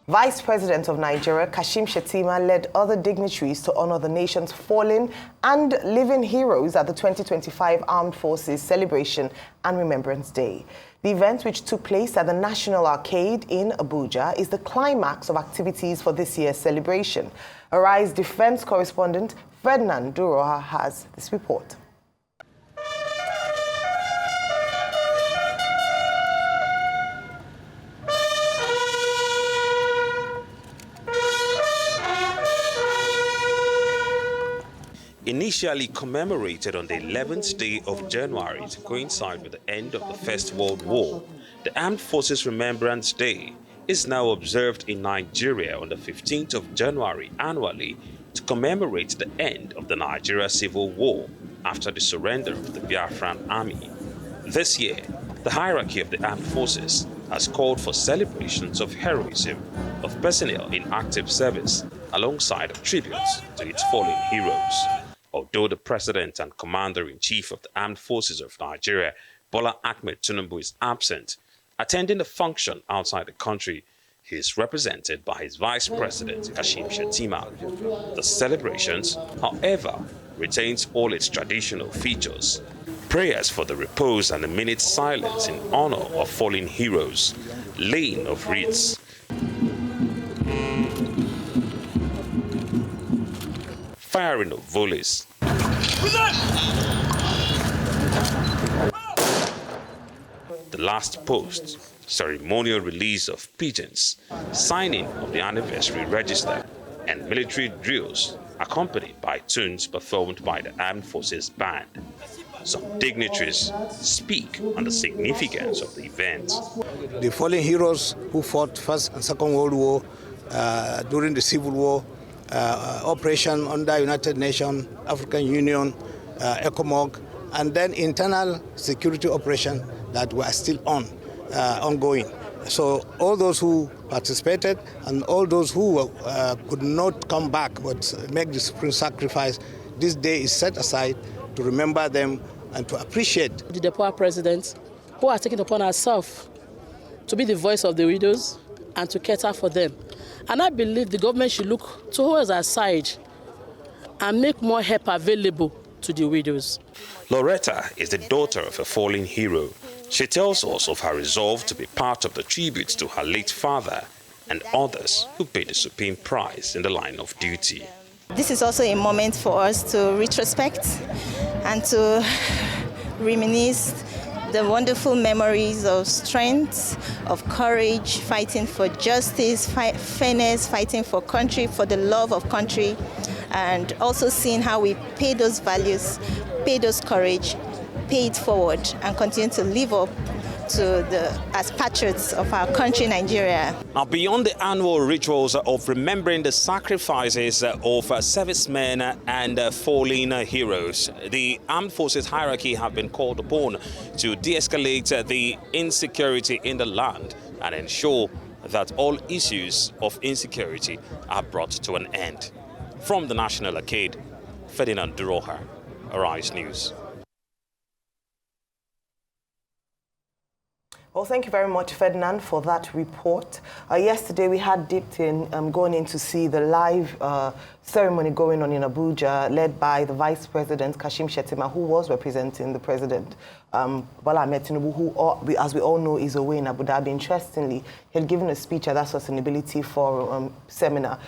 Vice President of Nigeria, Kashim Shettima, led other dignitaries to honor the nation's fallen and living heroes at the 2025 Armed Forces Celebration and Remembrance Day. The event, which took place at the National Arcade in Abuja, is the climax of activities for this year's celebration. Arise Defense correspondent Ferdinand Duroha has this report. Initially commemorated on the 11th day of January to coincide with the end of the First World War, the Armed Forces Remembrance Day is now observed in Nigeria on the 15th of January annually to commemorate the end of the Nigeria Civil War after the surrender of the Biafran Army. This year, the hierarchy of the armed forces has called for celebrations of heroism of personnel in active service alongside of tributes to its fallen heroes. Although the President and Commander-in-Chief of the Armed Forces of Nigeria, Bola Ahmed Tinubu, is absent, attending the function outside the country, he is represented by his Vice President, Kashim Shettima. The celebrations, however, retains all its traditional features. Prayers for the repose and a minute's silence in honor of fallen heroes, laying of wreaths, firing of volleys, the last post, ceremonial release of pigeons, signing of the anniversary register, and military drills accompanied by tunes performed by the Armed Forces Band. Some dignitaries speak on the significance of the event. The fallen heroes who fought First and Second World War during the Civil War, operation under United Nations, African Union, ECOMOG, and then internal security operation that were still ongoing. So all those who participated and all those who could not come back but make the supreme sacrifice, this day is set aside to remember them and to appreciate the Deputy President, who has taken upon ourselves to be the voice of the widows and to cater for them. And I believe the government should look towards our side and make more help available to the widows. Loretta is the daughter of a fallen hero. She tells us of her resolve to be part of the tributes to her late father and others who paid the supreme price in the line of duty. This is also a moment for us to retrospect and to reminisce the wonderful memories of strength, of courage, fighting for justice, fairness, fighting for country, for the love of country, and also seeing how we pay those values, pay those courage, pay it forward, and continue to live up to as patriots of our country, Nigeria. Now, beyond the annual rituals of remembering the sacrifices of servicemen and fallen heroes, the armed forces hierarchy have been called upon to de-escalate the insecurity in the land and ensure that all issues of insecurity are brought to an end. From the National Arcade, Ferdinand Duroha, Arise News. Well, thank you very much, Ferdinand, for that report. Yesterday, we had dipped in, going in to see the live ceremony going on in Abuja, led by the Vice President, Kashim Shettima, who was representing the President, Bola Ahmed Tinubu, who, as we all know, is away in Abu Dhabi. Interestingly, he had given a speech at that Sustainability Forum seminar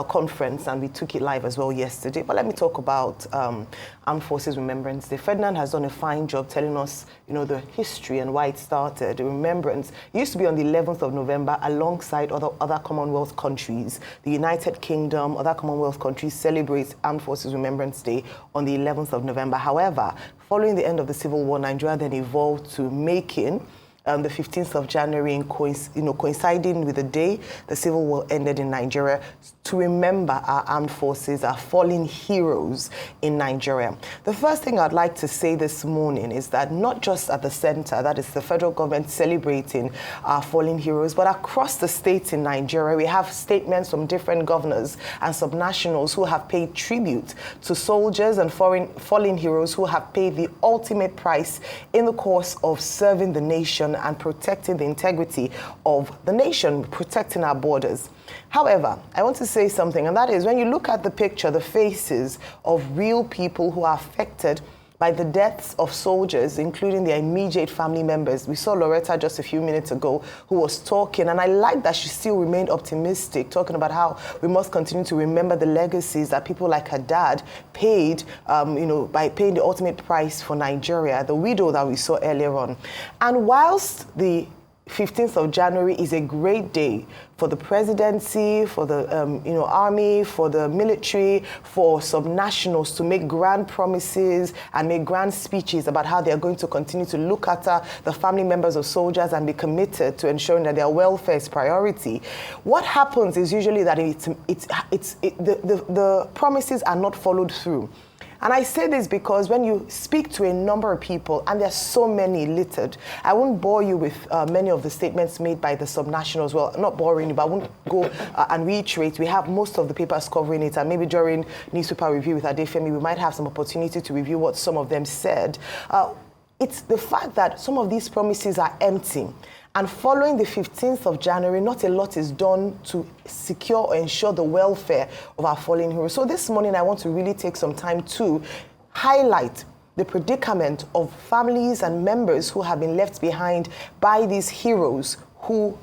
conference, and we took it live as well yesterday. But let me talk about Armed Forces Remembrance Day. Ferdinand has done a fine job telling us, the history and why it started. The remembrance used to be on the 11th of November alongside other Commonwealth countries. The United Kingdom, other Commonwealth countries celebrate Armed Forces Remembrance Day on the 11th of November. However, following the end of the Civil War, Nigeria then evolved to making the 15th of January, coinciding with the day the Civil War ended in Nigeria, to remember our armed forces, our fallen heroes in Nigeria. The first thing I'd like to say this morning is that not just at the center, that is the federal government celebrating our fallen heroes, but across the states in Nigeria, we have statements from different governors and subnationals who have paid tribute to soldiers and fallen heroes who have paid the ultimate price in the course of serving the nation nation and protecting the integrity of the nation, protecting our borders. However, I want to say something, and that is when you look at the picture, the faces of real people who are affected by the deaths of soldiers, including their immediate family members. We saw Loretta just a few minutes ago who was talking, and I like that she still remained optimistic, talking about how we must continue to remember the legacies that people like her dad paid, by paying the ultimate price for Nigeria, the widow that we saw earlier on. And whilst the 15th of January is a great day for the presidency, for the army, for the military, for subnationals to make grand promises and make grand speeches about how they are going to continue to look after the family members of soldiers and be committed to ensuring that their welfare is priority. What happens is usually that the promises are not followed through. And I say this because when you speak to a number of people, and there's so many littered, I won't bore you with many of the statements made by the subnationals. Well, not boring you, but I won't go and reiterate. We have most of the papers covering it, and maybe during newspaper review with Adefemi, we might have some opportunity to review what some of them said. It's the fact that some of these promises are empty. And following the 15th of January, not a lot is done to secure or ensure the welfare of our fallen heroes. So this morning, I want to really take some time to highlight the predicament of families and members who have been left behind by these heroes who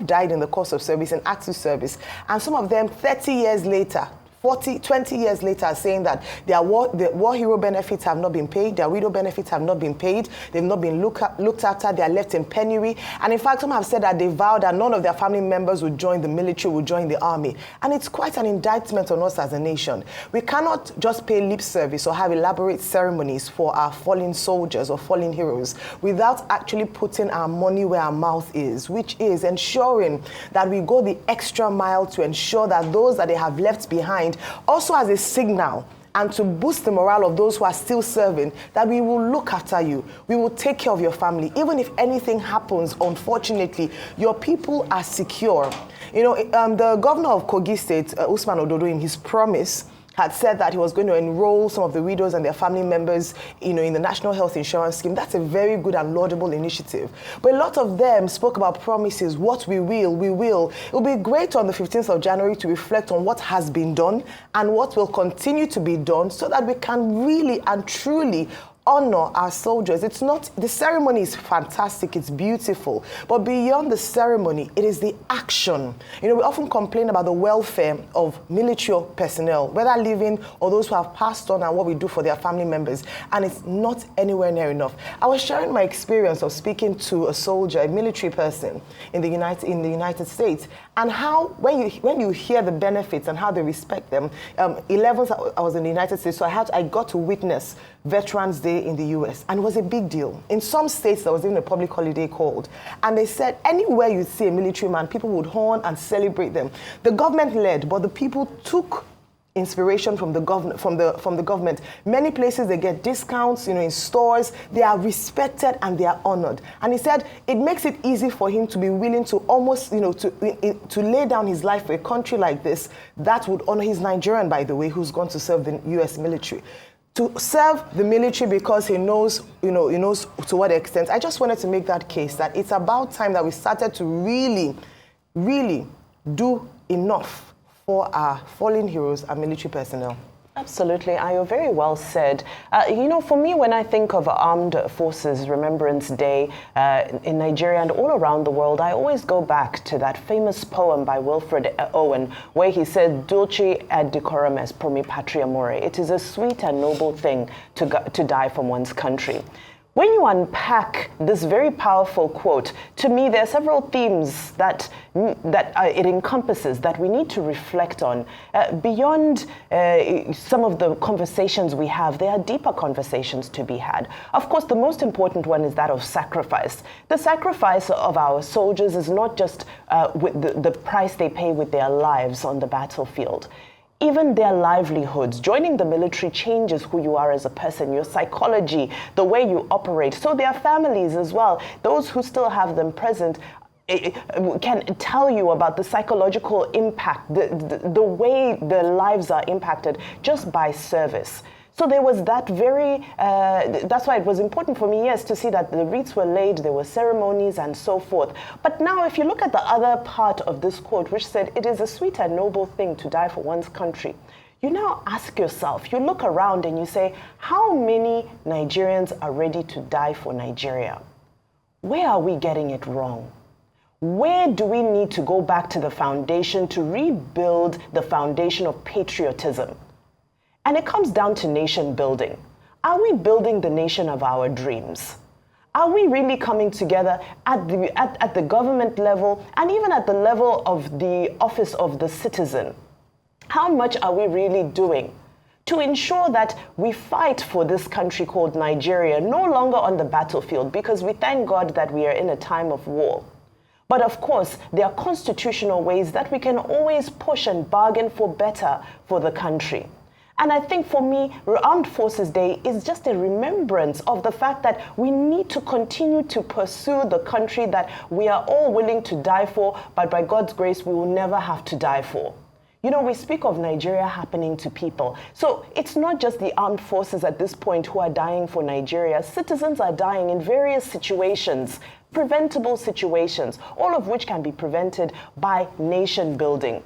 died in the course of service and active service. And some of them 30 years later, 20 years later, saying that the war hero benefits have not been paid, their widow benefits have not been paid, they've not been looked after, they are left in penury. And in fact, some have said that they vowed that none of their family members would join the military, would join the army. And it's quite an indictment on us as a nation. We cannot just pay lip service or have elaborate ceremonies for our fallen soldiers or fallen heroes without actually putting our money where our mouth is, which is ensuring that we go the extra mile to ensure that those that they have left behind also as a signal and to boost the morale of those who are still serving, that we will look after you, we will take care of your family. Even if anything happens, unfortunately, your people are secure. The governor of Kogi State, Usman Ododo, in his promise, had said that he was going to enroll some of the widows and their family members, in the National Health Insurance Scheme. That's a very good and laudable initiative. But a lot of them spoke about promises, what we will. It will be great on the 15th of January to reflect on what has been done and what will continue to be done so that we can really and truly honor our soldiers. The ceremony is fantastic, it's beautiful, but beyond the ceremony, it is the action. We often complain about the welfare of military personnel, whether living or those who have passed on, and what we do for their family members, and it's not anywhere near enough. I was sharing my experience of speaking to a soldier, a military person in the United States, and how when you hear the benefits and how they respect them. 11th, I was in the United States, so I got to witness Veterans Day in the US, and it was a big deal. In some states, there was even a public holiday called, and they said anywhere you see a military man, people would horn and celebrate them. The government led, but the people took inspiration from the government. Many places they get discounts, in stores. They are respected and they are honored. And he said it makes it easy for him to be willing to almost, to lay down his life for a country like this that would honor. He's Nigerian, by the way, who's gone to serve the U.S. military. To serve the military because he knows to what extent. I just wanted to make that case that it's about time that we started to really, really do enough for our fallen heroes and military personnel. Absolutely, Ayo, very well said. For me, when I think of Armed Forces Remembrance Day in Nigeria and all around the world, I always go back to that famous poem by Wilfred Owen, where he said, "Dulce et decorum est pro mi patria more." It is a sweet and noble thing to die from one's country. When you unpack this very powerful quote, to me, there are several themes that it encompasses that we need to reflect on. Beyond some of the conversations we have, there are deeper conversations to be had. Of course, the most important one is that of sacrifice. The sacrifice of our soldiers is not just with the price they pay with their lives on the battlefield. Even their livelihoods. Joining the military changes who you are as a person, your psychology, the way you operate. So their families as well, those who still have them present, can tell you about the psychological impact, the way their lives are impacted just by service. So there was that very, that's why it was important for me, yes, to see that the wreaths were laid, there were ceremonies and so forth. But now if you look at the other part of this quote, which said, it is a sweet and noble thing to die for one's country, you now ask yourself, you look around and you say, how many Nigerians are ready to die for Nigeria? Where are we getting it wrong? Where do we need to go back to the foundation to rebuild the foundation of patriotism? And it comes down to nation building. Are we building the nation of our dreams? Are we really coming together at the government level and even at the level of the office of the citizen? How much are we really doing to ensure that we fight for this country called Nigeria, no longer on the battlefield, because we thank God that we are in a time of war. But of course, there are constitutional ways that we can always push and bargain for better for the country. And I think for me, Armed Forces Day is just a remembrance of the fact that we need to continue to pursue the country that we are all willing to die for, but by God's grace, we will never have to die for. You know, we speak of Nigeria happening to people. So it's not just the armed forces at this point who are dying for Nigeria. Citizens are dying in various situations, preventable situations, all of which can be prevented by nation building,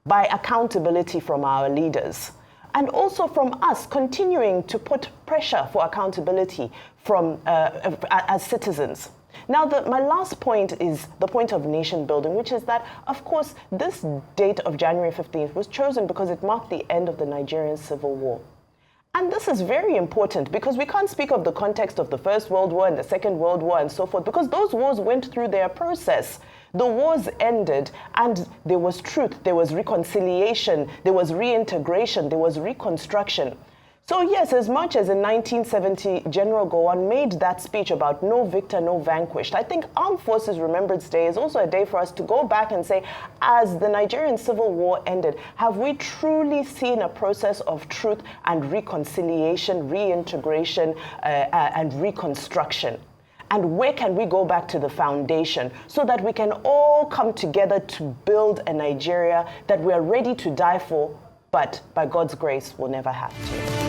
by accountability from our leaders, and also from us continuing to put pressure for accountability from as citizens. Now, my last point is the point of nation building, which is that, of course, this date of January 15th was chosen because it marked the end of the Nigerian Civil War. And this is very important because we can't speak of the context of the First World War and the Second World War and so forth, because those wars went through their process. The wars ended and there was truth, there was reconciliation, there was reintegration, there was reconstruction. So yes, as much as in 1970, General Gowon made that speech about no victor, no vanquished, I think Armed Forces Remembrance Day is also a day for us to go back and say, as the Nigerian Civil War ended, have we truly seen a process of truth and reconciliation, reintegration, and reconstruction? And where can we go back to the foundation so that we can all come together to build a Nigeria that we are ready to die for, but by God's grace, we'll never have to.